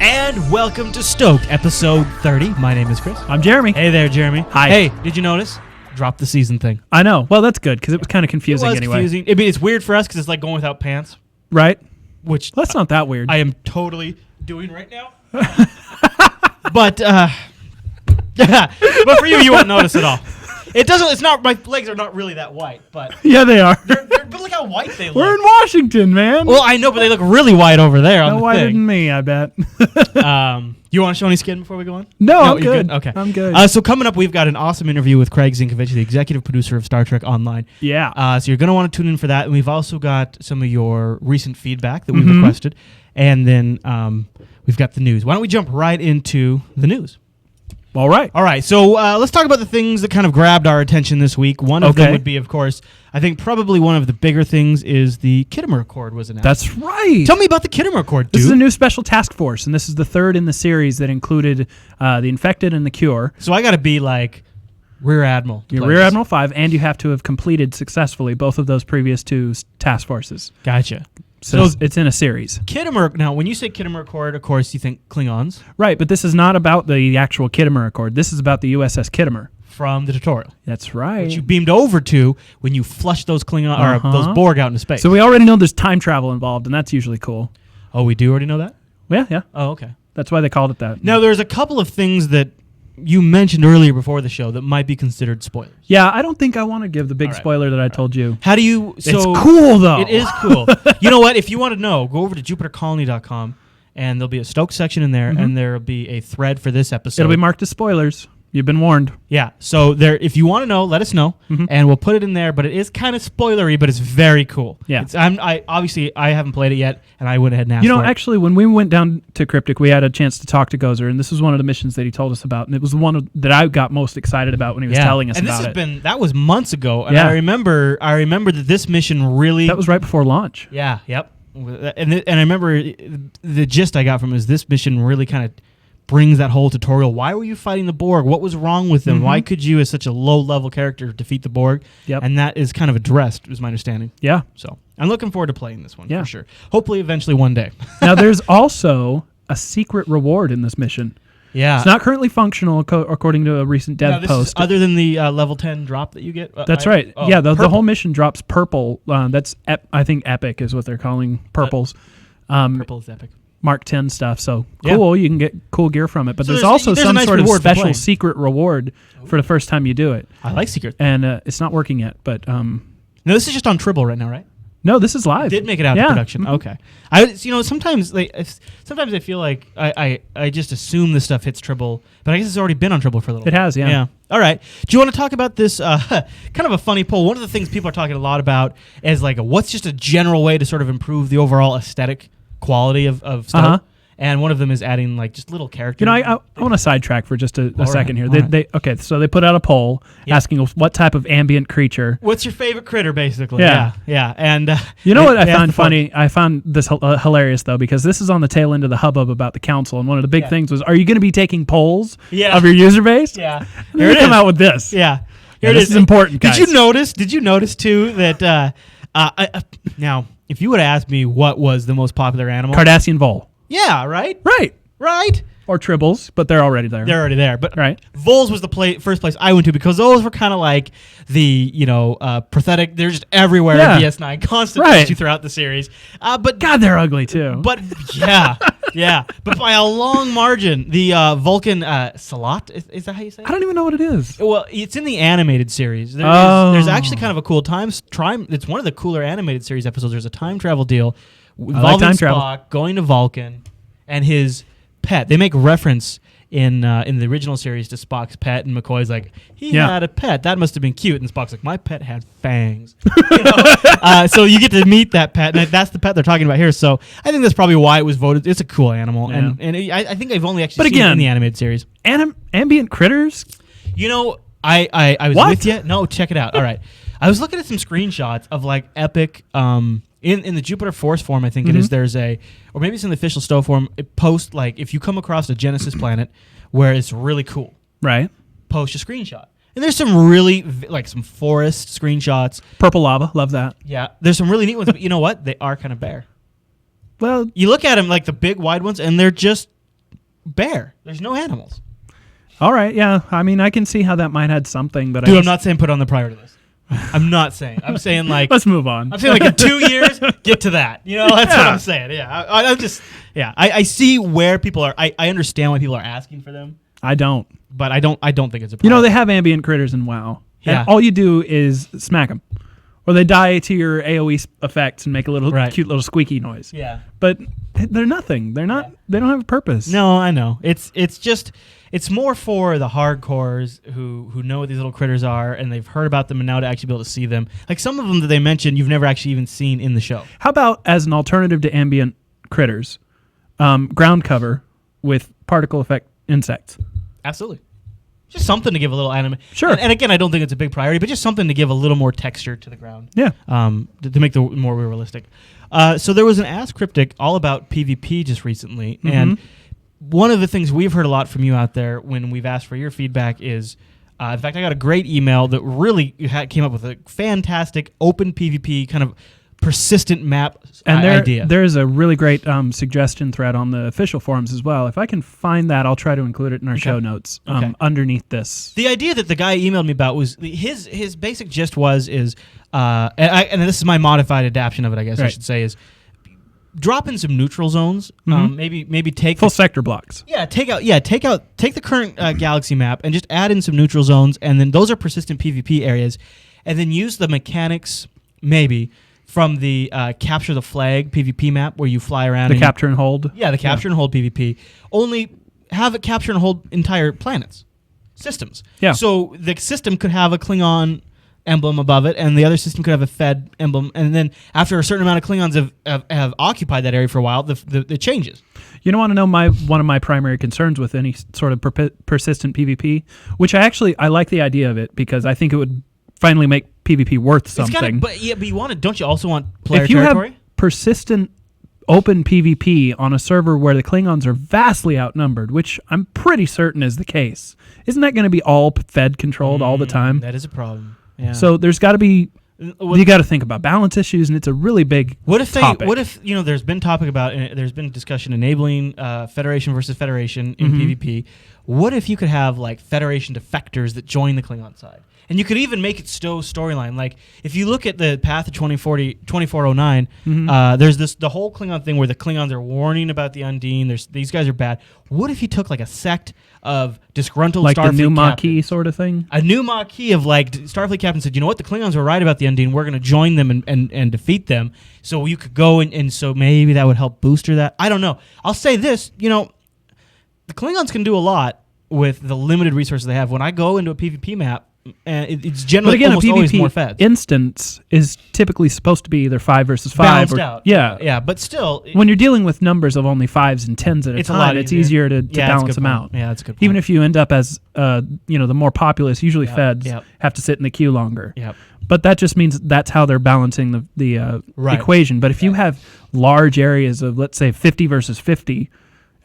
And welcome to STOked, episode 30. My name is Chris. I'm Jeremy. Hey there, Jeremy. Hi. Hey, did you notice? Drop the season thing. I know. Well, that's good because it was kind of confusing anyway. Confusing. I mean, it's weird for us because it's like going without pants. Right? Which well, that's not that weird. I am totally doing right now. but for you won't notice at all. It doesn't. It's not. My legs are not really that white, but yeah, they are. But look how white they look. We're in Washington, man. Well, I know, but they look really white over there. On no the whiter thing. than me, I bet. You want to show any skin before we go on? No, I'm you're good. Okay, I'm good. So coming up, we've got an awesome interview with Craig Zinkievich, the executive producer of Star Trek Online. Yeah. So you're going to want to tune in for that, and we've also got some of your recent feedback that we've requested, and then we've got the news. Why don't we jump right into the news? All right. So let's talk about the things that kind of grabbed our attention this week. One of them would be, of course, I think probably one of the bigger things is the Khitomer Accord was announced. That's right. Tell me about the Khitomer Accord, dude. This is a new special task force, and this is the third in the series that included the Infected and the Cure. So I got to be like Rear Admiral. You're Rear Admiral 5, and you have to have completed successfully both of those previous two task forces. Gotcha. So it's in a series. Khitomer. Now, when you say Khitomer Accord, of course, you think Klingons. Right, but this is not about the actual Khitomer Accord. This is about the USS Khitomer. From the tutorial. That's right. Which you beamed over to when you flushed those Klingon or those Borg out into space. So we already know there's time travel involved, and that's usually cool. Oh, we do already know that? Yeah. Oh, okay. That's why they called it that. Now, there's a couple of things that you mentioned earlier before the show that might be considered spoilers. Yeah, I don't think I want to give the big spoiler that I told you. How do you... It's cool, though. It is cool. You know what? If you want to know, go over to JupiterColony.com, and there'll be a Stoked section in there, and there'll be a thread for this episode. It'll be marked as spoilers. You've been warned. Yeah. So there, if you want to know, let us know, and we'll put it in there. But it is kind of spoilery, but it's very cool. Yeah. I haven't played it yet, and I went ahead and asked for it. Actually, when we went down to Cryptic, we had a chance to talk to Gozer, and this was one of the missions that he told us about, and it was the one that I got most excited about when he was telling us about it. That was months ago, and I remember that this mission really... That was right before launch. Yeah, yep. And I remember the gist I got from it is this mission really kind of brings that whole tutorial. Why were you fighting the Borg? What was wrong with them? Why could you, as such a low-level character, defeat the Borg? Yep. And that is kind of addressed, is my understanding. Yeah. So I'm looking forward to playing this one, for sure. Hopefully, eventually, one day. Now, there's also a secret reward in this mission. Yeah. It's not currently functional, according to a recent dev post. Other than the level 10 drop that you get? That's right. The whole mission drops purple. That's I think epic is what they're calling purples. Purple is epic. Mark 10 stuff, so cool. You can get cool gear from it. But there's also some nice sort of special secret reward for the first time you do it. I like secret. And it's not working yet, but... No, this is just on Tribble right now, right? No, this is live. It did make it out to production. Okay. Sometimes I feel like I just assume this stuff hits Tribble, but I guess it's already been on Tribble for a little bit. It has, yeah. Yeah. All right. Do you want to talk about this kind of a funny poll? One of the things people are talking a lot about is like what's just a general way to sort of improve the overall aesthetic quality of stuff. And one of them is adding like just little characters. I want to sidetrack for just a second here. So they put out a poll asking us what type of ambient creature. What's your favorite critter, basically? Yeah. And you know what I found funny? I found this hilarious though because this is on the tail end of the hubbub about the council, and one of the big things was, are you going to be taking polls of your user base? Yeah. Here it come out with this. Yeah. This is important, guys. Did you notice too that now if you would have asked me what was the most popular animal, Cardassian vole. Yeah, right? Right. Or tribbles, but they're already there. They're already there. But right. voles was the first place I went to because those were kind of like the, pathetic. They're just everywhere in DS9, constantly throughout the series. But God, they're ugly too. But yeah. But by a long margin, the Vulcan Salat, is that how you say it? I don't even know what it is. Well, it's in the animated series. There's actually kind of a cool it's one of the cooler animated series episodes. There's a time travel deal involving Spock going to Vulcan and his pet. They make reference in the original series to Spock's pet, and McCoy's like, he had a pet. That must have been cute. And Spock's like, my pet had fangs. So you get to meet that pet, and that's the pet they're talking about here. So I think that's probably why it was voted. It's a cool animal, and I think I've only actually seen it in the animated series. Ambient critters? I was with you. No, check it out. All right. I was looking at some screenshots of like epic in the Jupiter Force form, I think it is, there's or maybe it's in the official Stowe form, it posts like if you come across a Genesis planet where it's really cool. Right. Post a screenshot. And there's some really like some forest screenshots. Purple lava, love that. Yeah. There's some really neat ones, but you know what? They are kind of bare. Well, you look at them like the big wide ones and they're just bear. There's no animals. All right, yeah. I mean, I can see how that might add something, but I'm not saying put it on the priority list. I'm not saying. I'm saying like let's move on. I'm saying like in 2 years, get to that. You know, that's what I'm saying. Yeah, I'm just I see where people are. I understand why people are asking for them. I don't, but I don't think it's a problem. You know, they have ambient critters in WoW. Yeah. And all you do is smack them, or they die to your AOE effects and make a little cute little squeaky noise. Yeah, but they're nothing. They're not. Yeah. They don't have a purpose. No, I know. It's more for the hardcores who know what these little critters are, and they've heard about them, and now to actually be able to see them. Like some of them that they mentioned, you've never actually even seen in the show. How about as an alternative to ambient critters, ground cover with particle effect insects? Absolutely. Just something to give a little anime. Sure. And again, I don't think it's a big priority, but just something to give a little more texture to the ground. Yeah. To make the more realistic. So there was an Ask Cryptic all about PvP just recently, and one of the things we've heard a lot from you out there when we've asked for your feedback is, in fact, I got a great email that really came up with a fantastic open PvP kind of persistent map idea. There's a really great suggestion thread on the official forums as well. If I can find that, I'll try to include it in our show notes underneath this. The idea that the guy emailed me about was his basic gist is and this is my modified adaptation of it, I guess I should say, is drop in some neutral zones. Maybe take full sector blocks. Take the current galaxy map and just add in some neutral zones, and then those are persistent PvP areas, and then use the mechanics maybe from the capture the flag PvP map where you fly around. The capture and hold. Yeah, the capture and hold PvP. Only have it capture and hold entire planets, systems. Yeah. So the system could have a Klingon emblem above it, and the other system could have a Fed emblem, and then after a certain amount of Klingons have occupied that area for a while, it changes. You want to know one of my primary concerns with any sort of persistent PvP, which I like the idea of it because I think it would finally make PvP worth something. But don't you also want player if you territory? Have persistent open PvP on a server where the Klingons are vastly outnumbered, which I'm pretty certain is the case, isn't that going to be all Fed controlled all the time? That is a problem. Yeah. So there's got to be. You got to think about balance issues, and it's a really big topic. What if there's been there's been discussion enabling Federation versus Federation in PvP. What if you could have like Federation defectors that join the Klingon side? And you could even make it storyline. Like, if you look at the Path of 2409, there's the whole Klingon thing where the Klingons are warning about the Undine. These guys are bad. What if you took, like, a sect of disgruntled Starfleet captains? Like the new Maquis sort of thing? A new Maquis of, like, Starfleet captains said, you know what, the Klingons were right about the Undine. We're going to join them and defeat them. So you could go, and so maybe that would help booster that. I don't know. I'll say this, the Klingons can do a lot with the limited resources they have. When I go into a PvP map, and it's generally almost always more feds. Instance is typically supposed to be either 5 versus 5. Balanced out. Yeah, but still, when you're dealing with numbers of only 5s and 10s at a time, it's easier to balance them out. Yeah, that's a good point. Even if you end up as the more populous, usually feds have to sit in the queue longer. Yep. But that just means that's how they're balancing the equation. But if you have large areas of, let's say, 50 versus 50,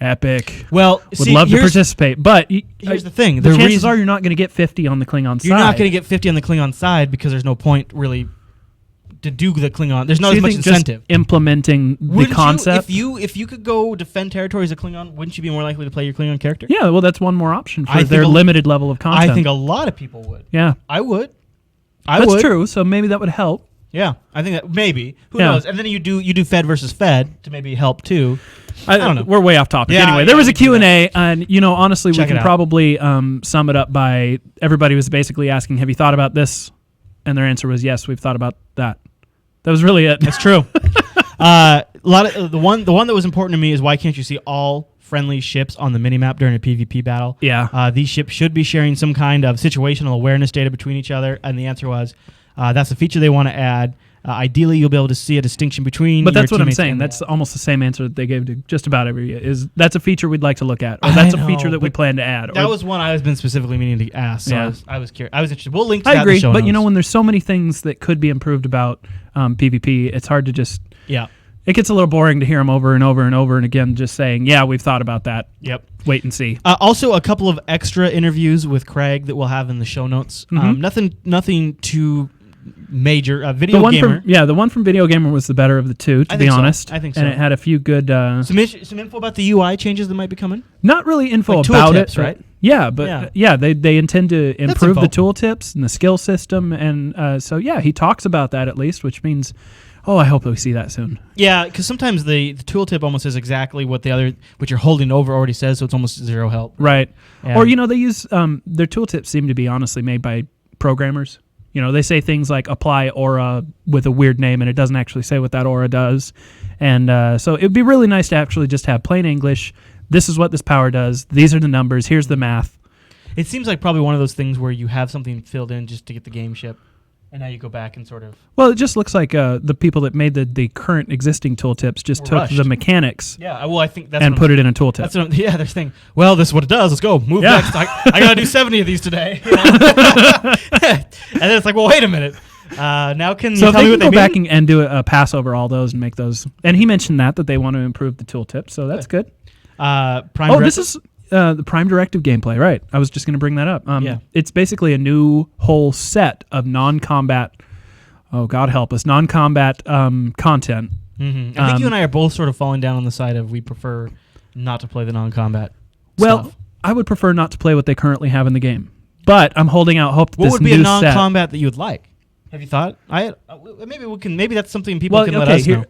epic. Well, would love to participate, but here's the thing: the chances are you're not going to get 50 on the Klingon side. You're not going to get 50 on the Klingon side because there's no point really to do the Klingon. There's not as much incentive. Just implementing the concept. If you could go defend territories of Klingon, wouldn't you be more likely to play your Klingon character? Yeah, well, that's one more option for their limited level of content. I think a lot of people would. Yeah, I would. That's true. So maybe that would help. Yeah, I think that maybe. Who knows? And then you do Fed versus Fed to maybe help too. I don't know. We're way off topic. Anyway, there was a Q&A, and honestly, we can probably sum it up by everybody was basically asking, "Have you thought about this?" And their answer was, "Yes, we've thought about that." That was really it. That's true. A lot of the one that was important to me is why can't you see all friendly ships on the minimap during a PvP battle? Yeah. These ships should be sharing some kind of situational awareness data between each other, and the answer was. That's a feature they want to add. Ideally, you'll be able to see a distinction between. But that's what I'm saying. That's almost the same answer that they gave to just about every. That's a feature we'd like to look at, or that's a feature that we plan to add. That was one I've been specifically meaning to ask. So I was curious. I was interested. We'll link to that. I agree, in the show but notes. when there's so many things that could be improved about PvP, it's hard to just. Yeah. It gets a little boring to hear them over and over and over and again, just saying, "Yeah, we've thought about that." Yep. Wait and see. Also, a couple of extra interviews with Craig that we'll have in the show notes. Nothing too major Video Gamer. The one from Video Gamer was the better of the two, to be honest. I think so. And it had a few good... some info about the UI changes that might be coming? Not really info like about tips, it. Right? Yeah, but they intend to improve the tooltips and the skill system. And so, he talks about that at least, which means... Oh, I hope we see that soon. Yeah, because sometimes the tooltip almost says exactly what what you're holding over already says, so it's almost zero help. Right. Yeah. Or, they use, their tooltips seem to be honestly made by programmers. They say things like apply aura with a weird name, and it doesn't actually say what that aura does. And so it would be really nice to actually just have plain English. This is what this power does. These are the numbers. Here's the math. It seems like probably one of those things where you have something filled in just to get the game ship. And now you go back and sort of... Well, it just looks like the people that made the current existing tooltips just took the mechanics I think that's and put it in a tooltip. That's they're saying, well, this is what it does. Let's go. Move next. I got to do 70 of these today. And then it's like, well, wait a minute. Now can you tell me what they mean? So if they go back and do a pass over all those and make those... And he mentioned that they want to improve the tooltip, so that's good. This is... the Prime Directive gameplay, right. I was just going to bring that up. It's basically a new whole set of non-combat, God help us, non-combat content. Mm-hmm. I think you and I are both sort of falling down on the side of we prefer not to play the non-combat stuff. I would prefer not to play what they currently have in the game. But I'm holding out hope that what this would be a non-combat that you would like? Have you thought? Maybe that's something people can let us know.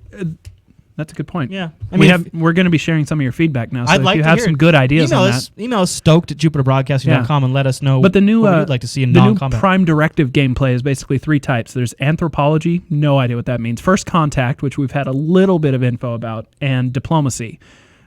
That's a good point. Yeah, we're going to be sharing some of your feedback now. So if you have some good ideas on that, email us STOked@JupiterBroadcasting.com and let us know. But the new, what we'd like to see in non-combat. New Prime Directive gameplay is basically three types. There's anthropology, no idea what that means. First contact, which we've had a little bit of info about, and diplomacy.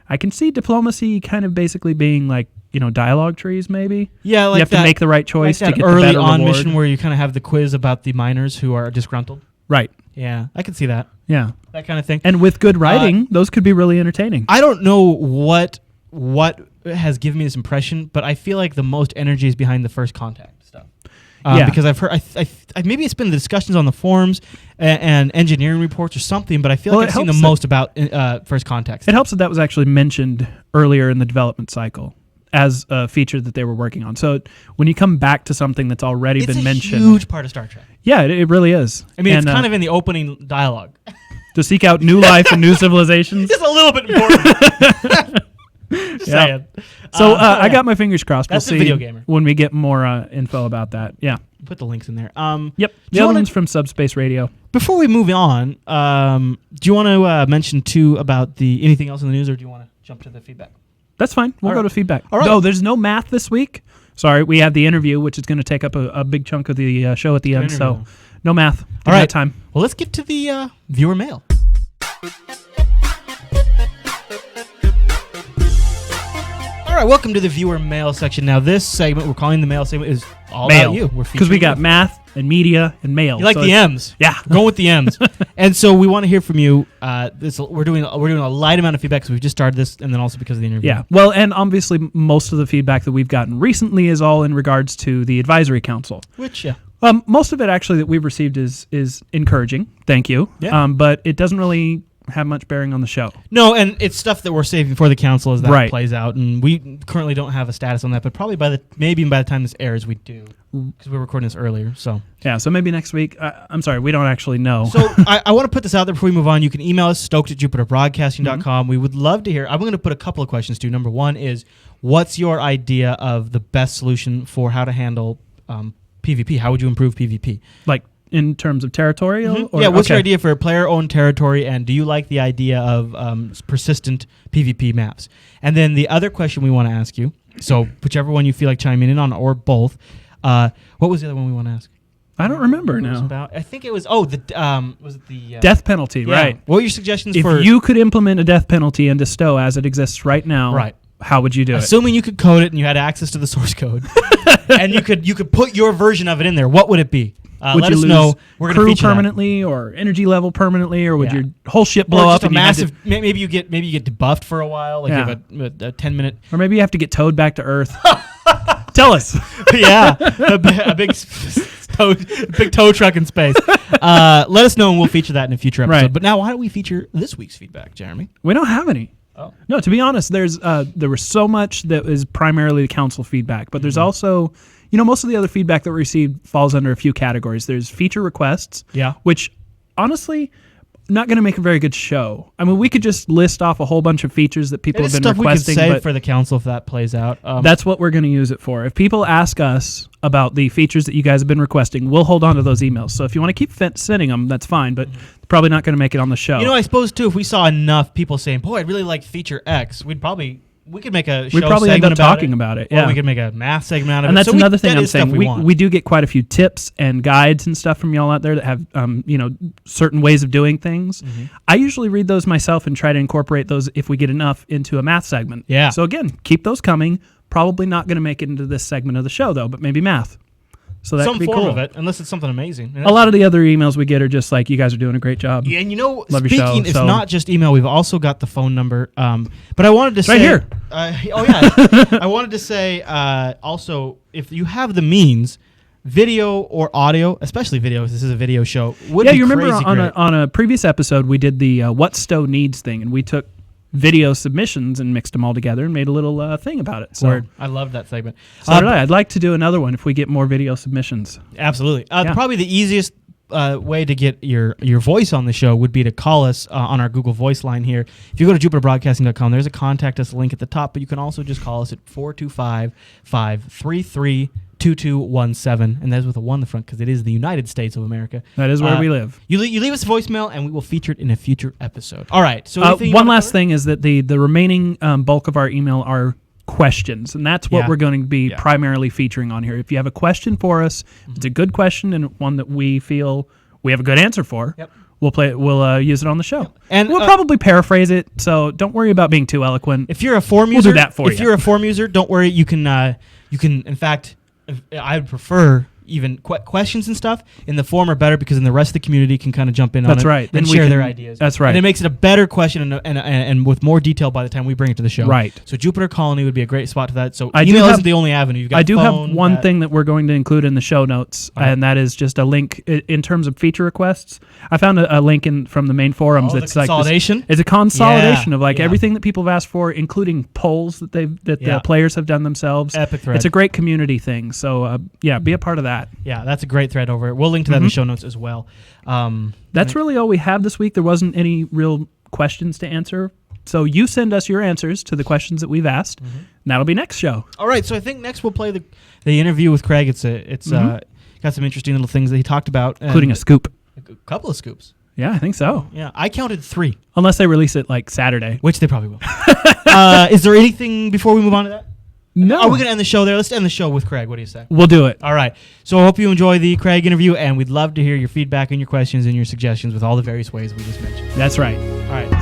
I can see diplomacy kind of basically being like dialogue trees, maybe. Yeah, like you have to make the right choice like to get early the better on reward. mission where you kind of have the quiz about the miners who are disgruntled. Right. Yeah, I can see that. Yeah. That kind of thing. And with good writing, those could be really entertaining. I don't know what has given me this impression, but I feel like the most energy is behind the first contact stuff. Because I've heard, maybe it's been the discussions on the forums and engineering reports or something, but I feel like I've seen the most about first contact stuff. It helps that was actually mentioned earlier in the development cycle as a feature that they were working on. So when you come back to something that's already been mentioned... It's a huge part of Star Trek. Yeah, it really is. I mean, it's kind of in the opening dialogue. To seek out new life and new civilizations. Just a little bit important. Just saying. So I got my fingers crossed. That's we'll see Video Gamer. When we get more info about that. Yeah. Put the links in there. Yep. The other one's from Subspace Radio. Before we move on, do you want to mention too about anything else in the news, or do you want to jump to the feedback? That's fine. We'll go to feedback. All right. No, there's no math this week. Sorry, we had the interview, which is going to take up a big chunk of the show at the end. So no math. All right. Time. Well, let's get to the viewer mail. All right, welcome to the viewer mail section. Now, this segment we're calling the mail segment is all about you. Because we got math and media and mail. You like the M's? Yeah, going with the M's. And so we want to hear from you. We're doing a light amount of feedback because we've just started this, and then also because of the interview. Yeah. Well, and obviously most of the feedback that we've gotten recently is all in regards to the advisory council. Which most of it actually that we've received is encouraging. Thank you. Yeah. But it doesn't really have much bearing on the show. No, and it's stuff that we're saving for the council as that right. plays out, and we currently don't have a status on that. But probably by the time this airs, we do, because we're recording this earlier. So yeah, so maybe next week. I'm sorry, we don't actually know. So I want to put this out there before we move on. You can email us STOked@JupiterBroadcasting.com. Mm-hmm. We would love to hear. I'm going to put a couple of questions to you. Number one is, what's your idea of the best solution for how to handle PvP? How would you improve PvP? Like in terms of territorial? Mm-hmm. Yeah, what's your idea for a player-owned territory, and do you like the idea of persistent PvP maps? And then the other question we want to ask you, so whichever one you feel like chiming in on, or both, what was the other one we want to ask? I don't remember now. I think it was, was it the... death penalty, yeah. Right. What were your suggestions if for... If you could implement a death penalty into STO as it exists right now, right. How would you do it? Assuming you could code it and you had access to the source code, and you could put your version of it in there, what would it be? Would let you us lose know. We're crew permanently, or energy level permanently, or would your whole ship blow up? Just a massive. Maybe you get debuffed for a while, like you have a 10-minute, or maybe you have to get towed back to Earth. Tell us. Yeah, a big tow truck in space. Let us know, and we'll feature that in a future episode. Right. But now, why don't we feature this week's feedback, Jeremy? We don't have any. Oh. No, to be honest, there was so much that is primarily the council feedback, but there's also, most of the other feedback that we received falls under a few categories. There's feature requests, which honestly, not going to make a very good show. I mean, we could just list off a whole bunch of features that people have been requesting. We could save for the council if that plays out. That's what we're going to use it for. If people ask us about the features that you guys have been requesting, we'll hold on to those emails. So if you want to keep sending them, that's fine, but probably not going to make it on the show. I suppose, too, if we saw enough people saying, boy, I'd really like feature X, we could make a show We'd probably end up talking about it. Yeah. Or we could make a math segment out of it. And that's another thing I'm saying. We do get quite a few tips and guides and stuff from y'all out there that have, certain ways of doing things. Mm-hmm. I usually read those myself and try to incorporate those, if we get enough, into a math segment. Yeah. So again, keep those coming. Probably not going to make it into this segment of the show, though, but maybe math. So that could be cool. Some form of it, unless it's something amazing. A lot of the other emails we get are just like, you guys are doing a great job. Yeah, and speaking, it's not just email. We've also got the phone number. But I wanted to say... Right here. I wanted to say, also, if you have the means, video or audio, especially video, this is a video show, would be you remember crazy on a previous episode, we did the What Stowe Needs thing, and we took video submissions and mixed them all together and made a little thing about it. So Word. I love that segment. I'd like to do another one if we get more video submissions. Absolutely. Probably the easiest way to get your voice on the show would be to call us on our Google Voice line here. If you go to jupiterbroadcasting.com, there's a contact us link at the top, but you can also just call us at 425-533-2217, and that's with a 1 in the front because it is the United States of America. That is where we live. You leave us a voicemail, and we will feature it in a future episode. All right. So one last thing is that the remaining bulk of our email are questions, and that's what we're going to be primarily featuring on here. If you have a question for us, if it's a good question and one that we feel we have a good answer for, we'll use it on the show. Yep. And we'll probably paraphrase it, so don't worry about being too eloquent. If you're a form user, we'll do that for you. If you're a form user, don't worry. You can in fact, I would prefer even questions and stuff in the form are better because then the rest of the community can kind of jump in on it and share their ideas. That's right. And it makes it a better question and with more detail by the time we bring it to the show. Right. So Jupiter Colony would be a great spot for that. So email isn't the only avenue. You've got I do have one thing that we're going to include in the show notes, and that is just a link in terms of feature requests. I found a link from the main forums. It's like consolidation. It's a consolidation of everything that people have asked for, including polls that the players have done themselves. Epic thread. It's a great community thing. So be a part of that. Yeah, that's a great thread over it. We'll link to that in the show notes as well. That's really all we have this week. There wasn't any real questions to answer. So you send us your answers to the questions that we've asked, and that'll be next show. All right, so I think next we'll play the interview with Craig. It's got some interesting little things that he talked about. Including a scoop. A couple of scoops. Yeah, I think so. Yeah, I counted 3. Unless they release it like Saturday. Which they probably will. Is there anything before we move on to that? No. Are we going to end the show there? Let's end the show with Craig. What do you say? We'll do it. All right. So I hope you enjoy the Craig interview, and we'd love to hear your feedback and your questions and your suggestions with all the various ways we just mentioned. That's right. All right.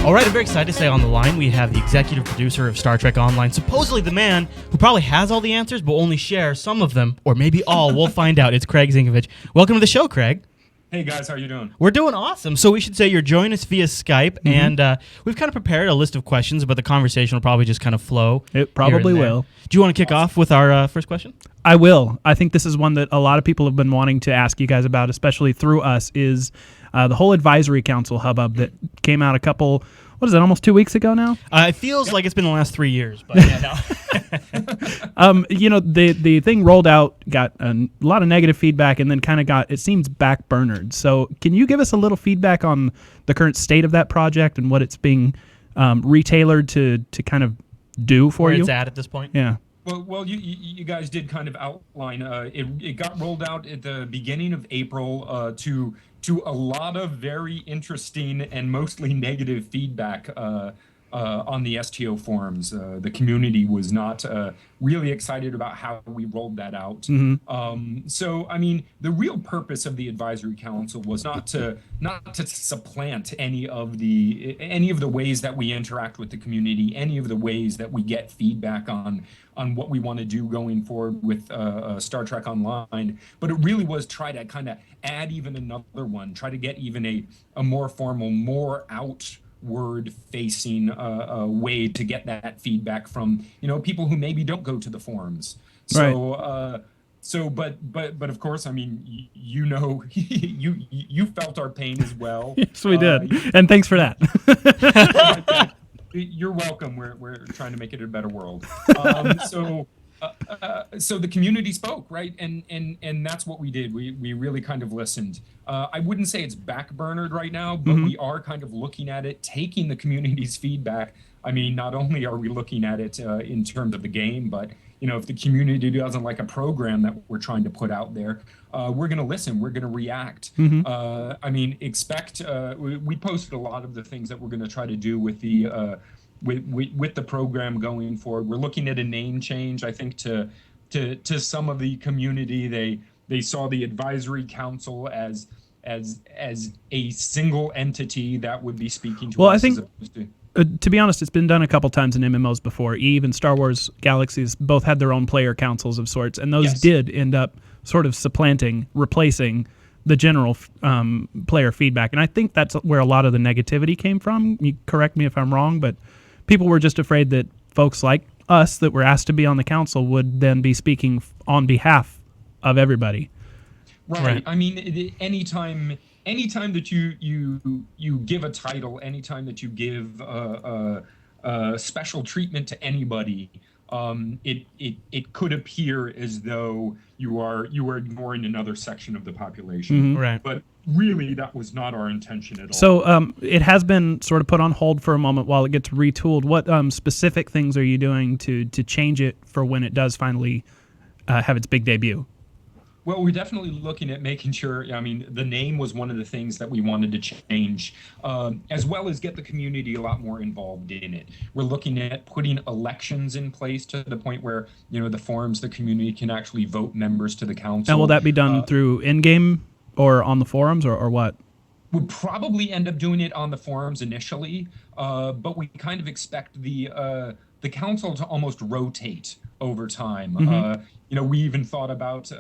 All right, I'm very excited to say on the line we have the executive producer of Star Trek Online, supposedly the man who probably has all the answers but only shares some of them, or maybe all. We'll find out. It's Craig Zinkievich. Welcome to the show, Craig. Hey, guys. How you doing? We're doing awesome. So we should say you're joining us via Skype, and we've kind of prepared a list of questions, but the conversation will probably just kind of flow. It probably will. Do you want to kick off with our first question? I will. I think this is one that a lot of people have been wanting to ask you guys about, especially through us, is the whole advisory council hubbub that came out almost 2 weeks ago now? It feels like it's been the last 3 years, but yeah, no. The thing rolled out, got a lot of negative feedback, and then kind of it seems backburnered. So can you give us a little feedback on the current state of that project and what it's being retailored to kind of do for where you? It's at this point? Yeah. Well, you guys did kind of outline. It got rolled out at the beginning of April to a lot of very interesting and mostly negative feedback on the STO forums. The community was not really excited about how we rolled that out. So, I mean, the real purpose of the advisory council was not to supplant any of the ways that we interact with the community, any of the ways that we get feedback on what we want to do going forward with Star Trek Online. But it really was try to kind of add even another one, try to get even a more formal, more outward facing way to get that feedback from, people who maybe don't go to the forums. So, but of course, I mean, you felt our pain as well. Yes, we did. And thanks for that. You're welcome. We're trying to make it a better world. So the community spoke, right? And that's what we did. We really kind of listened. I wouldn't say it's backburnered right now, but we are kind of looking at it, taking the community's feedback. I mean, not only are we looking at it in terms of the game, but if the community doesn't like a program that we're trying to put out there, we're going to listen. We're going to react. I mean, expect. We posted a lot of the things that we're going to try to do with the with the program going forward. We're looking at a name change. I think to some of the community, they saw the advisory council as a single entity that would be speaking to us. Well, I think. To be honest, it's been done a couple times in MMOs before. EVE and Star Wars Galaxies both had their own player councils of sorts, and those did end up sort of replacing the general player feedback. And I think that's where a lot of the negativity came from. You correct me if I'm wrong, but people were just afraid that folks like us that were asked to be on the council would then be speaking on behalf of everybody. Right. I mean, anytime that you give a title, anytime that you give special treatment to anybody, it could appear as though you are ignoring another section of the population. Right. But really, that was not our intention at all. So it has been sort of put on hold for a moment while it gets retooled. What specific things are you doing to change it for when it does finally have its big debut? Well, we're definitely looking at making sure, I mean, the name was one of the things that we wanted to change, as well as get the community a lot more involved in it. We're looking at putting elections in place to the point where, the forums, the community can actually vote members to the council. And will that be done through in-game or on the forums or what? We'd probably end up doing it on the forums initially, but we kind of expect the council to almost rotate over time. We even thought about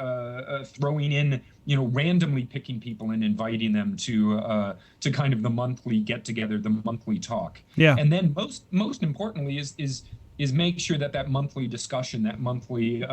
throwing in, randomly picking people and inviting them to kind of the monthly get together, the monthly talk. Yeah. And then most importantly is make sure that monthly discussion, that monthly,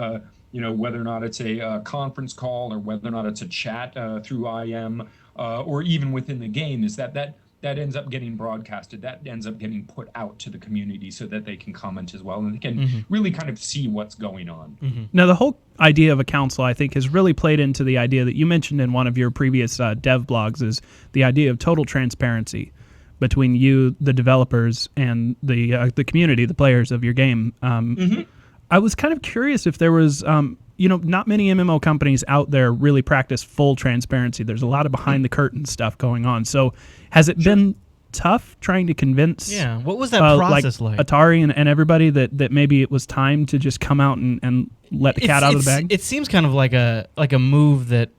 whether or not it's a conference call or whether or not it's a chat through IM or even within the game, is that ends up getting broadcasted, that ends up getting put out to the community so that they can comment as well and they can really kind of see what's going on. Now, the whole idea of a council, I think, has really played into the idea that you mentioned in one of your previous dev blogs, is the idea of total transparency between you, the developers, and the community, the players of your game. I was kind of curious if there was... not many MMO companies out there really practice full transparency. There's a lot of behind the curtain stuff going on. So has it been tough trying to convince what was that process like Atari and everybody that maybe it was time to just come out and let the cat out of the bag? It seems kind of like a move that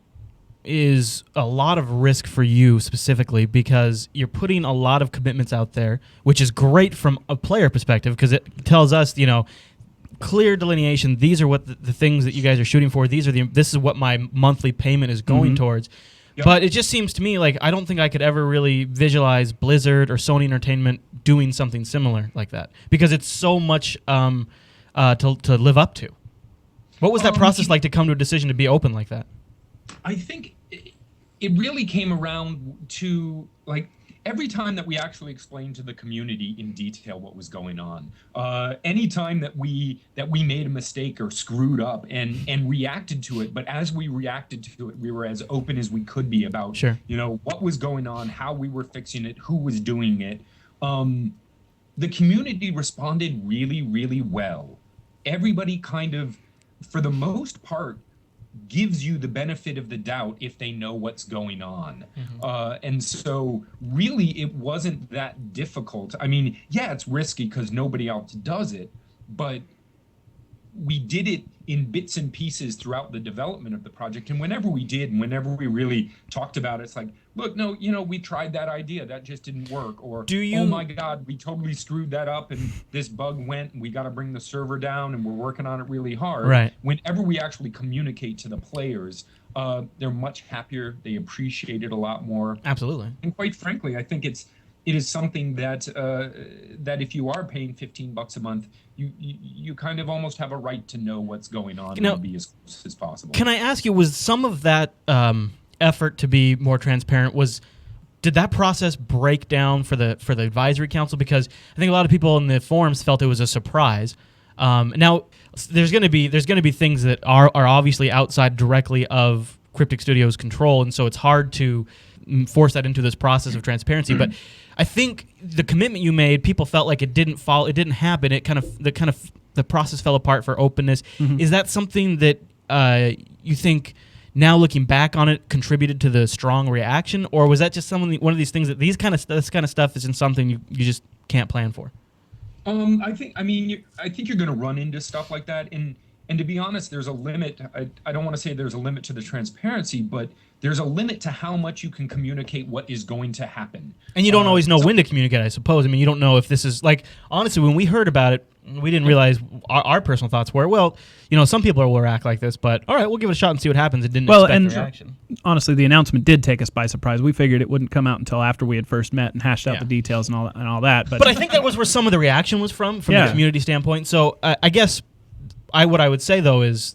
is a lot of risk for you specifically, because you're putting a lot of commitments out there, which is great from a player perspective because it tells us, clear delineation. These are what the things that you guys are shooting for. This is what my monthly payment is going towards. Yep. But it just seems to me like I don't think I could ever really visualize Blizzard or Sony Entertainment doing something similar like that, because it's so much to live up to. What was that process like to come to a decision to be open like that? I think it really came around to every time that we actually explained to the community in detail what was going on, any time that we made a mistake or screwed up and reacted to it, but as we reacted to it, we were as open as we could be about, what was going on, how we were fixing it, who was doing it. The community responded really, really well. Everybody kind of, for the most part, gives you the benefit of the doubt if they know what's going on. And so really it wasn't that difficult. I mean, yeah, it's risky because nobody else does it, but we did it in bits and pieces throughout the development of the project. And whenever we did, and whenever we really talked about it, it's like, look, no, we tried that idea. That just didn't work. Or, oh my God, we totally screwed that up and this bug went and we got to bring the server down and we're working on it really hard. Right. Whenever we actually communicate to the players, they're much happier. They appreciate it a lot more. Absolutely. And quite frankly, I think it is something that that if you are paying $15 a month, you kind of almost have a right to know what's going on and be as close as possible. Can I ask you, was some of that effort to be more transparent, did that process break down for the advisory council? Because I think a lot of people in the forums felt it was a surprise. Now there's going to be things that are obviously outside directly of Cryptic Studios' control, and so it's hard to force that into this process of transparency. But I think the commitment you made, people felt like it didn't happen. The process fell apart for openness. Is that something that you think, now looking back on it, contributed to the strong reaction, or was that just one of these things that this kind of stuff isn't something you just can't plan for? I think you're going to run into stuff like that, and to be honest, there's a limit. I don't want to say there's a limit to the transparency, but there's a limit to how much you can communicate what is going to happen. And you don't always know when to communicate, I suppose. I mean, you don't know if this is, like, honestly, when we heard about it, we didn't realize our personal thoughts were, well, some people will react like this, but all right, we'll give it a shot and see what happens. It didn't expect the reaction. Honestly, the announcement did take us by surprise. We figured it wouldn't come out until after we had first met and hashed out the details and all that. But I think that was where some of the reaction was from the community standpoint. So I guess what I would say, though, is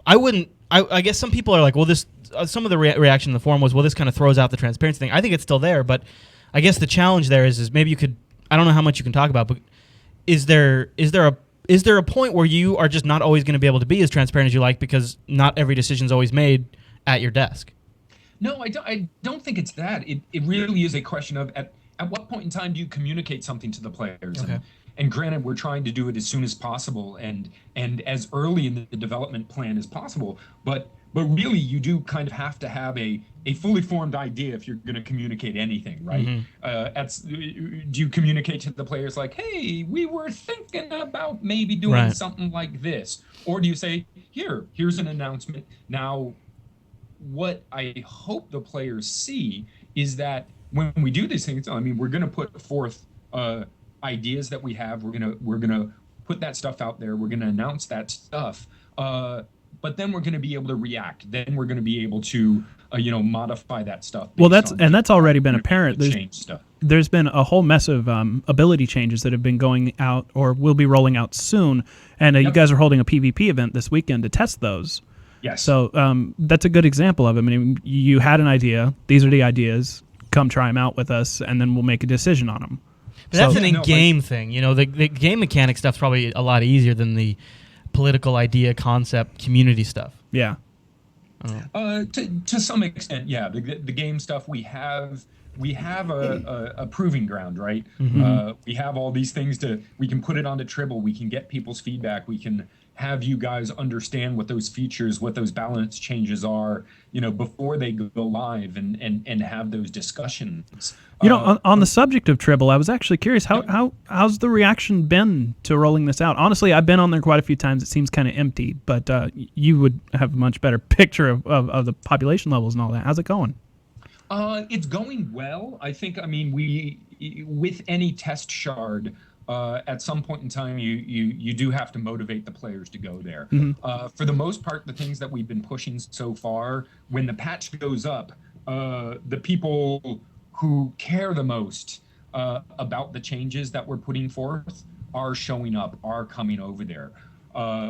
I guess some people are like, well, this some of the reaction in the forum was, well, this kind of throws out the transparency thing. I think it's still there, but I guess the challenge there is maybe you could, I don't know how much you can talk about, but is there a point where you are just not always going to be able to be as transparent as you like because not every decision is always made at your desk? No, I don't think it's that. It really is a question of at what point in time do you communicate something to the players? Okay. And granted, we're trying to do it as soon as possible and as early in the development plan as possible. But really, you do kind of have to have a fully formed idea if you're going to communicate anything, right? Do you communicate to the players like, hey, we were thinking about maybe doing something like this? Or do you say, here's an announcement. Now, what I hope the players see is that when we do these things, I mean, we're going to put forth ideas that we have. We're gonna put that stuff out there. We're gonna announce that stuff. But then we're gonna be able to react. Then we're gonna be able to modify that stuff. Well, that's already been apparent. There's been a whole mess of ability changes that have been going out or will be rolling out soon. And you guys are holding a PvP event this weekend to test those. Yes. So that's a good example of it. I mean, you had an idea. These are the ideas. Come try them out with us, and then we'll make a decision on them. But that's an in-game thing. The game mechanic stuff's probably a lot easier than the political idea, concept, community stuff. Yeah. To some extent, yeah. The game stuff, we have a proving ground, right? We have all these things we can put it onto Tribble. We can get people's feedback. We can have you guys understand what those features, what those balance changes are, before they go live and have those discussions. On the subject of Tribble, I was actually curious, how's the reaction been to rolling this out? Honestly, I've been on there quite a few times. It seems kind of empty, but you would have a much better picture of the population levels and all that. How's it going? It's going well. I think, we, with any test shard, at some point in time, you do have to motivate the players to go there. For the most part, the things that we've been pushing so far, when the patch goes up, the people who care the most about the changes that we're putting forth are showing up, are coming over there.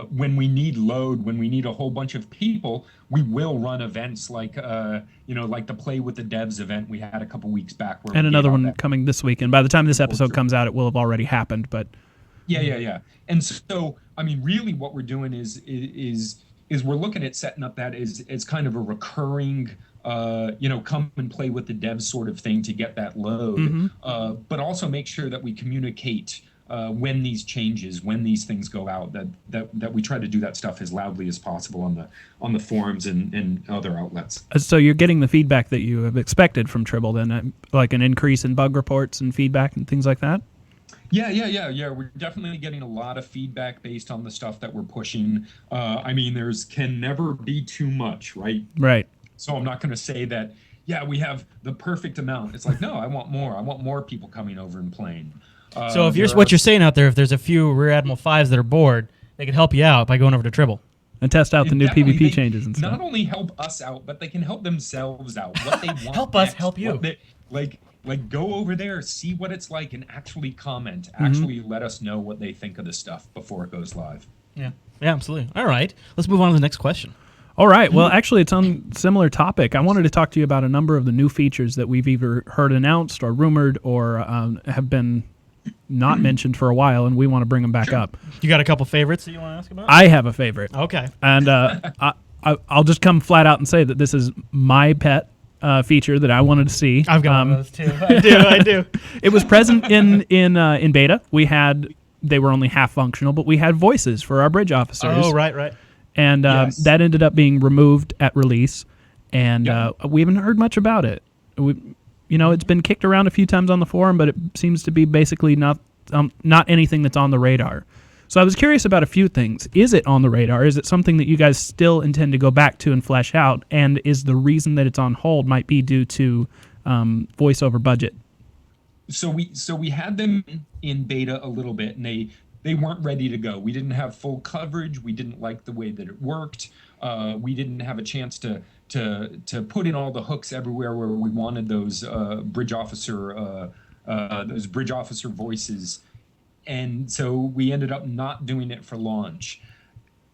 When we need load, when we need a whole bunch of people, we will run events like the Play with the Devs event we had a couple weeks back. And another one coming this weekend. By the time this episode comes out, it will have already happened. But yeah. And so, really, what we're doing is we're looking at setting up that as kind of a recurring, come and play with the devs sort of thing to get that load, but also make sure that we communicate when these things go out, that we try to do that stuff as loudly as possible on the forums and other outlets. So you're getting the feedback that you have expected from Tribble, then, like an increase in bug reports and feedback and things like that? Yeah. We're definitely getting a lot of feedback based on the stuff that we're pushing. I mean, can never be too much, right? Right. So I'm not going to say that, we have the perfect amount. It's like, no, I want more. I want more people coming over and playing. So if what you're saying out there, if there's a few Rear Admiral 5s that are bored, they can help you out by going over to Tribble. And test out the new PvP changes and stuff. Not only help us out, but they can help themselves out. What they want help us help you. Like go over there, see what it's like, and actually comment. Actually let us know what they think of the stuff before it goes live. Yeah, absolutely. All right, let's move on to the next question. All right. Well, actually, it's on a similar topic. I wanted to talk to you about a number of the new features that we've either heard announced or rumored or have been not mentioned for a while, and we want to bring them back up. You got a couple favorites that you want to ask about? I have a favorite. Okay. And I'll just come flat out and say that this is my pet feature that I wanted to see. I've got one of those too. I do. It was present in beta. They were only half functional, but we had voices for our bridge officers. Oh, right. And that ended up being removed at release, and we haven't heard much about it. It's been kicked around a few times on the forum, but it seems to be basically not anything that's on the radar. So I was curious about a few things. Is it on the radar? Is it something that you guys still intend to go back to and flesh out? And is the reason that it's on hold might be due to voiceover budget? So we had them in beta a little bit, and they weren't ready to go. We didn't have full coverage. We didn't like the way that it worked. We didn't have a chance to put in all the hooks everywhere where we wanted those bridge officer voices. And so we ended up not doing it for launch.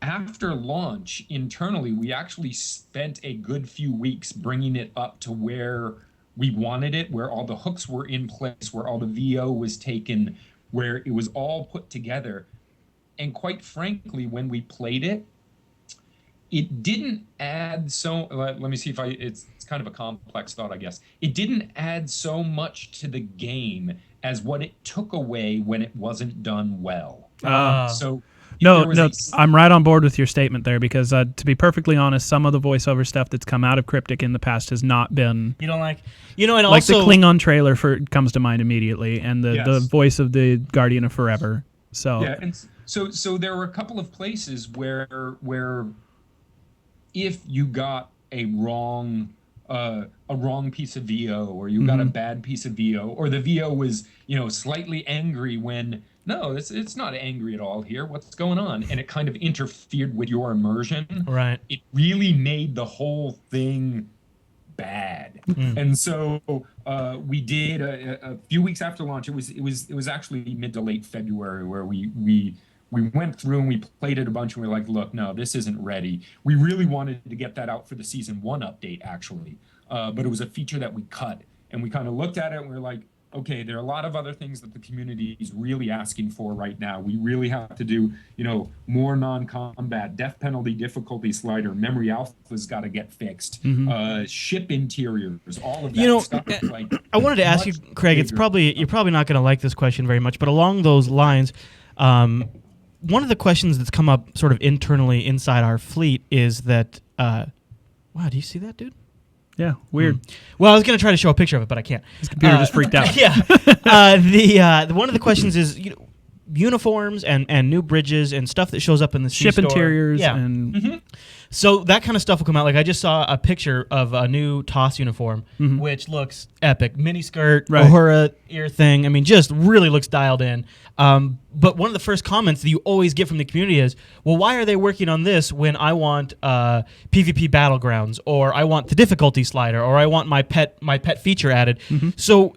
After launch, internally, we actually spent a good few weeks bringing it up to where we wanted it, where all the hooks were in place, where all the VO was taken, where it was all put together. And quite frankly, when we played it, it didn't add let me see if it's kind of a complex thought, I guess. It didn't add so much to the game as what it took away when it wasn't done well. I'm right on board with your statement there because, to be perfectly honest, some of the voiceover stuff that's come out of Cryptic in the past has not been. You don't like, and like also the Klingon trailer comes to mind immediately, and the voice of the Guardian of Forever. So and so there were a couple of places where if you got a wrong piece of VO, or you got a bad piece of VO, or the VO was slightly angry when. No, it's not angry at all here. What's going on? And it kind of interfered with your immersion. Right. It really made the whole thing bad. And so we did a few weeks after launch. It was actually mid to late February where we went through and we played it a bunch and we were like, look, no, this isn't ready. We really wanted to get that out for the season 1 update actually, but it was a feature that we cut, and we kind of looked at it and we were like, okay, there are a lot of other things that the community is really asking for right now. We really have to do, more non-combat, death penalty difficulty slider, memory alpha's got to get fixed, ship interiors, all of that stuff. I wanted to ask you, Craig, you're probably not going to like this question very much, but along those lines, one of the questions that's come up sort of internally inside our fleet is that, wow, do you see that, dude? Yeah, weird. Well, I was going to try to show a picture of it, but I can't. His computer just freaked out. Yeah. The one of the questions is uniforms and new bridges and stuff that shows up in the ship C-store. Interiors and so that kind of stuff will come out. Like I just saw a picture of a new TOS uniform, which looks epic. Mini skirt, Uhura ear thing. I mean, just really looks dialed in. But one of the first comments that you always get from the community is, well, why are they working on this when I want PvP Battlegrounds, or I want the difficulty slider, or I want my pet feature added? So,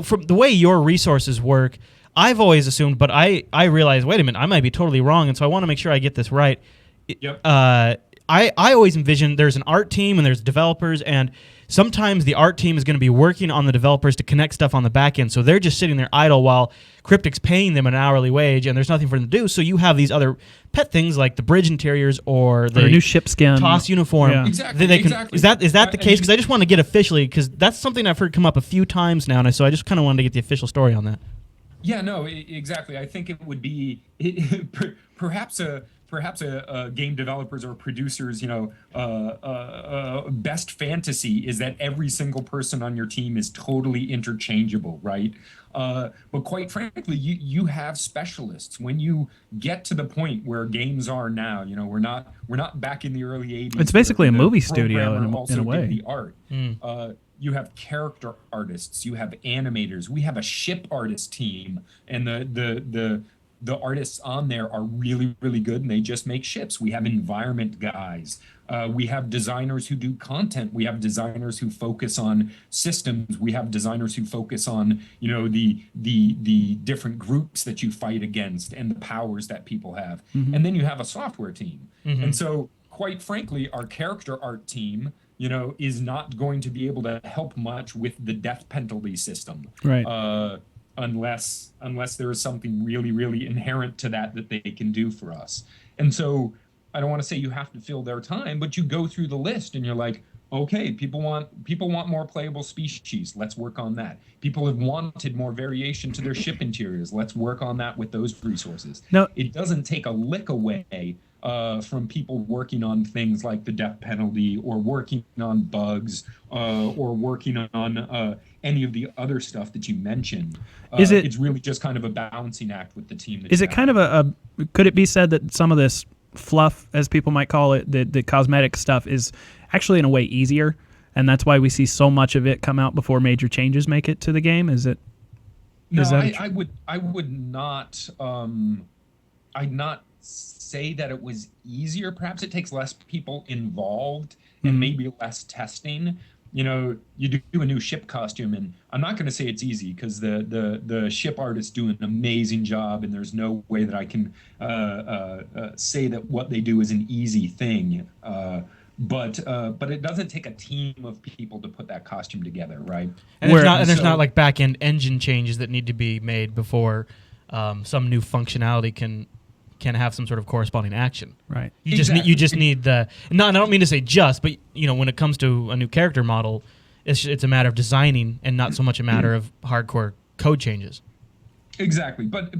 from the way your resources work, I've always assumed, but I realized, wait a minute, I might be totally wrong, and so I want to make sure I get this right. I always envision there's an art team and there's developers, and sometimes the art team is going to be working on the developers to connect stuff on the back end, so they're just sitting there idle while Cryptic's paying them an hourly wage, and there's nothing for them to do. So you have these other pet things like the bridge interiors or the new ship skin, TOS uniform. Yeah. Exactly. Is that the case? Because I just want to get officially, because that's something I've heard come up a few times now, and so I just kind of wanted to get the official story on that. Yeah, no, exactly. I think it would be perhaps a game developers or producers, best fantasy is that every single person on your team is totally interchangeable, right? But quite frankly, you have specialists. When you get to the point where games are now, we're not back in the early '80s. It's basically a movie studio in a way. The art. You have character artists, you have animators, we have a ship artist team, and the artists on there are really, really good, and they just make ships. We have environment guys. We have designers who do content. We have designers who focus on systems. We have designers who focus on, the different groups that you fight against and the powers that people have. And then you have a software team. And so, quite frankly, our character art team, is not going to be able to help much with the death penalty system, right? Unless there is something really, really inherent to that they can do for us. And so I don't want to say you have to fill their time, but you go through the list and you're like, okay, people want more playable species. Let's work on that. People have wanted more variation to their ship interiors. Let's work on that with those resources. No, it doesn't take a lick away from people working on things like the death penalty or working on bugs or working on any of the other stuff that you mentioned. It's really just kind of a balancing act with the team. Is it kind of could it be said that some of this fluff, as people might call it, the cosmetic stuff is actually in a way easier, and that's why we see so much of it come out before major changes make it to the game? Is it? No, I would not. I'd not say that it was easier. Perhaps it takes less people involved and maybe less testing. You do a new ship costume, and I'm not going to say it's easy because the ship artists do an amazing job, and there's no way that I can say that what they do is an easy thing. But it doesn't take a team of people to put that costume together, right? And there's not like back end engine changes that need to be made before some new functionality can have some sort of corresponding action. Right. You just need the. No, I don't mean to say just, but when it comes to a new character model, it's a matter of designing and not so much a matter of hardcore code changes. Exactly, but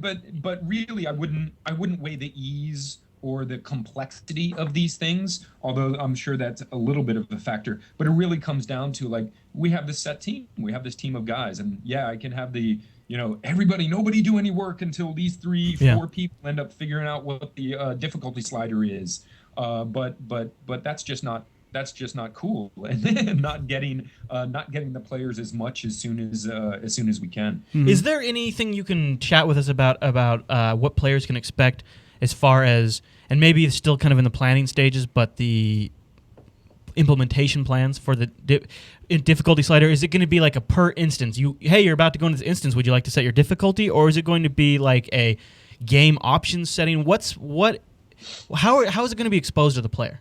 really, I wouldn't weigh the ease or the complexity of these things, although I'm sure that's a little bit of a factor. But it really comes down to, like, we have this set team, we have this team of guys, and yeah, I can have the nobody do any work until these 4 people end up figuring out what the difficulty slider is. But that's just not cool, and not getting the players as much as soon as we can. Mm-hmm. Is there anything you can chat with us about what players can expect as far as, and maybe it's still kind of in the planning stages, but the implementation plans for the difficulty slider? Is it going to be like a per instance? You're about to go into this instance. Would you like to set your difficulty, or is it going to be like a game options setting? How is it going to be exposed to the player?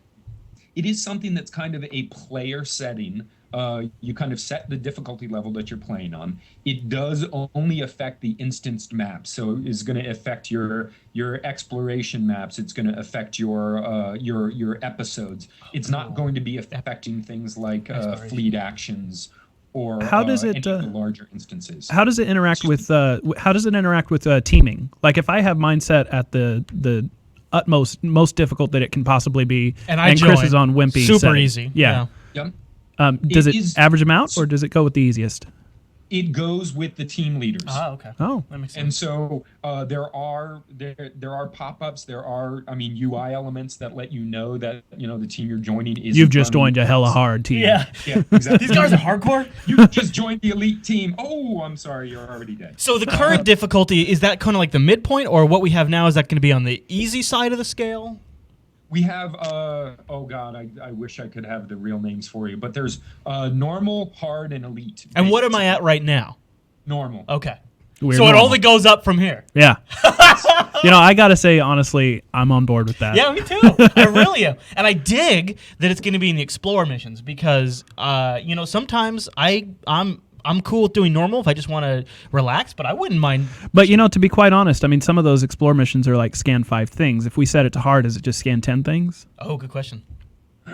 It is something that's kind of a player setting. You kind of set the difficulty level that you're playing on. It does only affect the instanced maps, so it's going to affect your exploration maps. It's going to affect your episodes. It's not going to be affecting things like fleet actions or any of the larger instances. How does it interact with teaming? Like, if I have mine set at the utmost most difficult that it can possibly be, and Chris is on wimpy, super setting. Easy. Yeah. Does it average them out, or does it go with the easiest? It goes with the team leaders. Okay. Oh, that makes sense. And so there are pop-ups. There are, UI elements that let you know that the team you're joining is. You've just joined a hella hard team. Yeah, exactly. These guys are hardcore. You just joined the elite team. Oh, I'm sorry, you're already dead. So the current difficulty, is that kind of like the midpoint, or what we have now, is that going to be on the easy side of the scale? We have, oh God, I wish I could have the real names for you, but there's normal, hard, and elite. And what am I at right now? Normal. Okay. We're so normal. It only goes up from here. Yeah. I got to say, honestly, I'm on board with that. Yeah, me too. I really am. And I dig that it's going to be in the Explorer missions because, sometimes I'm cool with doing normal if I just want to relax, but I wouldn't mind. But, to be quite honest, some of those Explore missions are like scan 5 things. If we set it to hard, is it just scan 10 things? Oh, good question.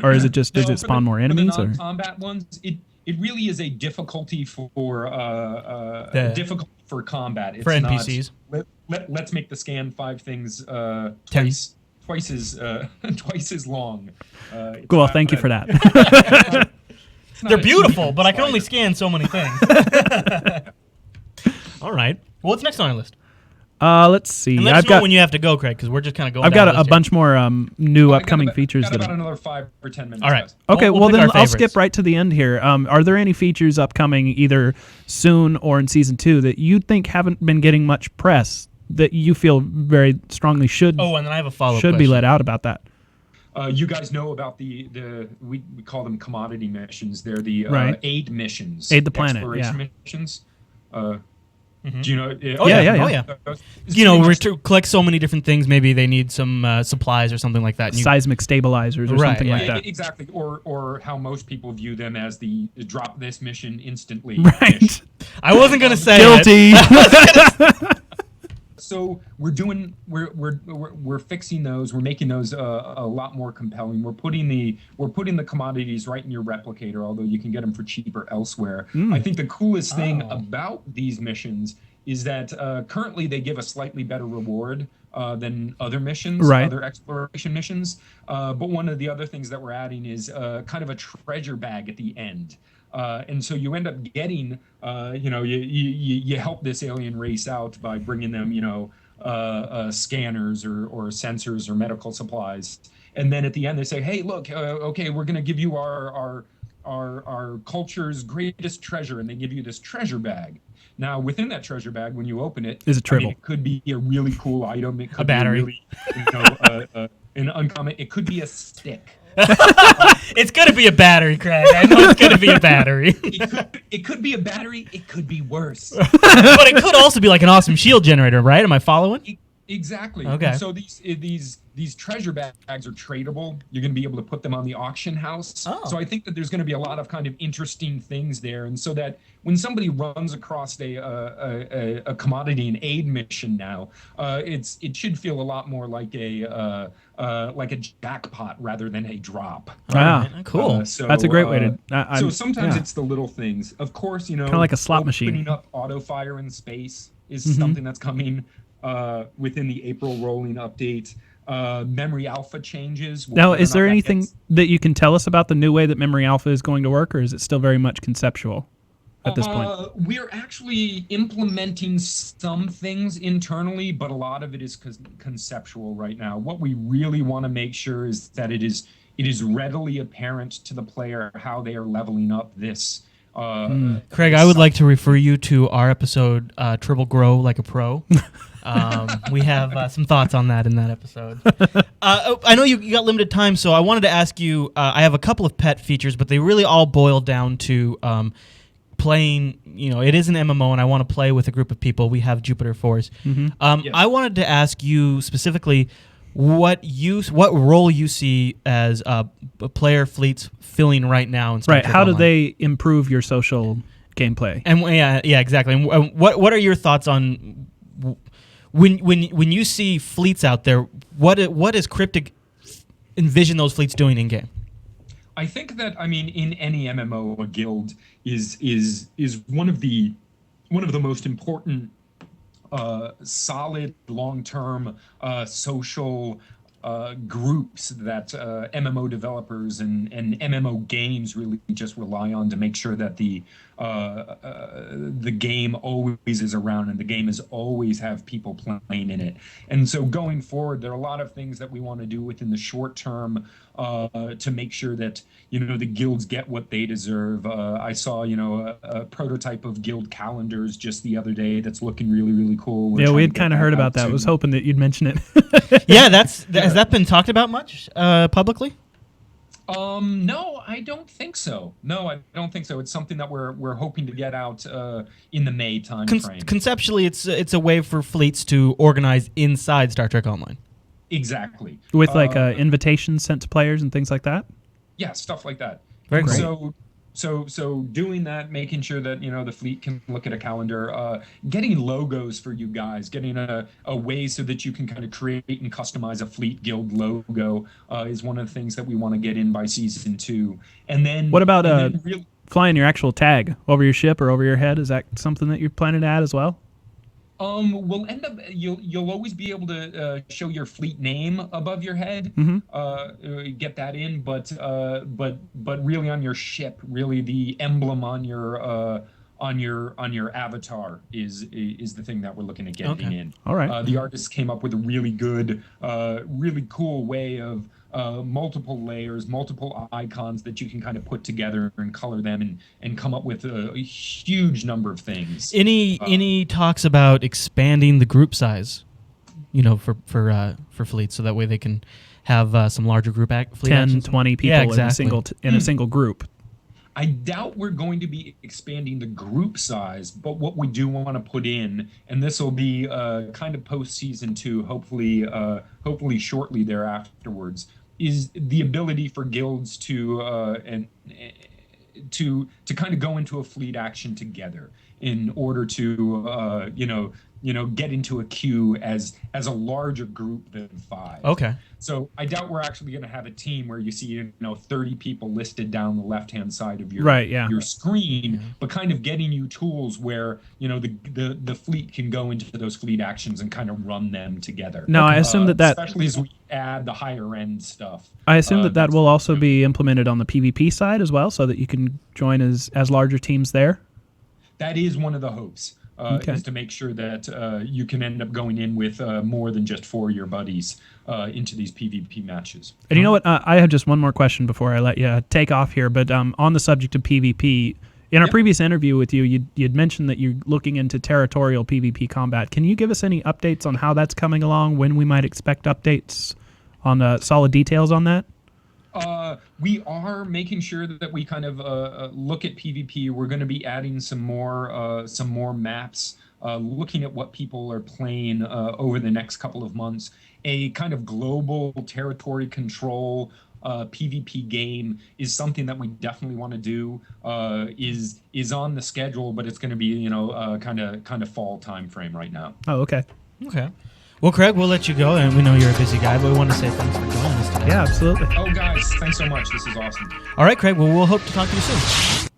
Or is it just, does it spawn more enemies? For the non-combat ones, it really is a difficulty for combat. It's for NPCs. Let's make the scan 5 things twice as long. Cool. Thank you for that. They're beautiful, but I can only scan so many things. All right. Well, what's next on our list? Let's see. And let us know when you have to go, Craig, because we're just kind of going. I've got a bunch more new upcoming features. Got about another 5 or 10 minutes. All right. Okay. Well, then I'll skip right to the end here. Are there any features upcoming either soon or in season 2 that you think haven't been getting much press that you feel very strongly should? Oh, and then I have a follow-up should be let out about that. You guys know about the we call them commodity missions. They're the aid missions. Aid the planet. Exploration missions. Mm-hmm. Do you know? Oh yeah. You know, to collect so many different things. Maybe they need some supplies or something like that. Seismic stabilizers or something like that. Exactly. Or how most people view them as the drop this mission instantly. Right. I wasn't gonna say guilty. So we're fixing those. We're making those a lot more compelling. We're putting the commodities right in your replicator, although you can get them for cheaper elsewhere. I think the coolest thing about these missions is that currently they give a slightly better reward than other missions, other exploration missions. But one of the other things that we're adding is kind of a treasure bag at the end. And so you end up getting, you help this alien race out by bringing them, scanners or sensors or medical supplies. And then at the end they say, hey, look, okay, we're going to give you our culture's greatest treasure. And they give you this treasure bag. Now, within that treasure bag, when you open it, is it triple? It could be a really cool item. It could a battery. Be really, an uncommon. It could be a stick. It's gonna be a battery, Craig. I know it's gonna be a battery. It could be a battery. It could be worse. But it could also be like an awesome shield generator, right? Am I following? Exactly. Okay. And so these treasure bags are tradable. You're going to be able to put them on the auction house. Oh. So I think that there's going to be a lot of kind of interesting things there, and so that when somebody runs across a commodity and aid mission now, it should feel a lot more like a jackpot rather than a drop. Wow, cool. So that's a great way to. So sometimes it's the little things. Of course, kind of like a slot machine. Opening up auto fire in space is something that's coming within the April rolling update. Memory alpha changes. Now, is there anything that you can tell us about the new way that memory alpha is going to work, or is it still very much conceptual at this point? We're actually implementing some things internally, but a lot of it is conceptual right now. What we really want to make sure is that it is readily apparent to the player how they are leveling up this. Craig, I would like to refer you to our episode, Triple Grow Like a Pro. We have some thoughts on that in that episode. I know you got limited time, so I wanted to ask you, I have a couple of pet features, but they really all boil down to playing, it is an MMO, and I want to play with a group of people. We have Jupiter Force. Yes. I wanted to ask you specifically what role you see as player fleets filling right now in Star Trek How do Online. they improve your social gameplay? And yeah, exactly. And what are your thoughts on when you see fleets out there? What does Cryptic envision those fleets doing in game? I think that in any MMO, a guild is one of the most important solid long-term social groups that MMO developers and MMO games really just rely on to make sure that the game always is around and the game is always have people playing in it. And so going forward, there are a lot of things that we want to do within the short term to make sure that the guilds get what they deserve. I saw a prototype of guild calendars just the other day that's looking really, really cool. We had kind of heard about that. I was hoping that you'd mention it. Yeah, has that been talked about much publicly? No, I don't think so. It's something that we're hoping to get out in the May time frame. Conceptually, it's a way for fleets to organize inside Star Trek Online. Exactly. With invitations sent to players and things like that? Yeah, stuff like that. Very great. So doing that, making sure that the fleet can look at a calendar, getting logos for you guys, getting a way so that you can kind of create and customize a fleet guild logo is one of the things that we want to get in by season 2. And then what about flying your actual tag over your ship or over your head, is that something that you're planning to add as well? We'll end up. You'll always be able to show your fleet name above your head. Get that in, but really on your ship, really the emblem on your avatar is the thing that we're looking at getting in. All right. The artists came up with a really good, really cool way of multiple layers, multiple icons that you can kind of put together and color them and come up with a huge number of things. Any talks about expanding the group size, for fleets, so that way they can have some larger group fleet 10, actions? 20 people in a single group. I doubt we're going to be expanding the group size, but what we do want to put in, and this will be kind of post season 2, hopefully shortly thereafterwards, is the ability for guilds to kind of go into a fleet action together in order to get into a queue as a larger group than 5. Okay. So I doubt we're actually going to have a team where you see 30 people listed down the left-hand side of your screen, but kind of getting you tools where the fleet can go into those fleet actions and kind of run them together. No, I assume that especially as we add the higher end stuff. I assume that will also be implemented on the PvP side as well, so that you can join as larger teams there. That is one of the hopes. Is to make sure that you can end up going in with more than just 4 of your buddies into these PvP matches. And you know what? I have just one more question before I let you take off here. But on the subject of PvP, in our previous interview with you, you'd mentioned that you're looking into territorial PvP combat. Can you give us any updates on how that's coming along, when we might expect updates on solid details on that? We are making sure that we kind of look at PvP. We're going to be adding some more maps, looking at what people are playing over the next couple of months. A kind of global territory control PvP game is something that we definitely want to do. Is on the schedule, but it's going to be kind of fall time frame right now. Oh, okay. Okay. Well, Craig, we'll let you go, and we know you're a busy guy, but we want to say thanks for joining us today. Yeah, absolutely. Oh, guys, thanks so much. This is awesome. All right, Craig. Well, we'll hope to talk to you soon.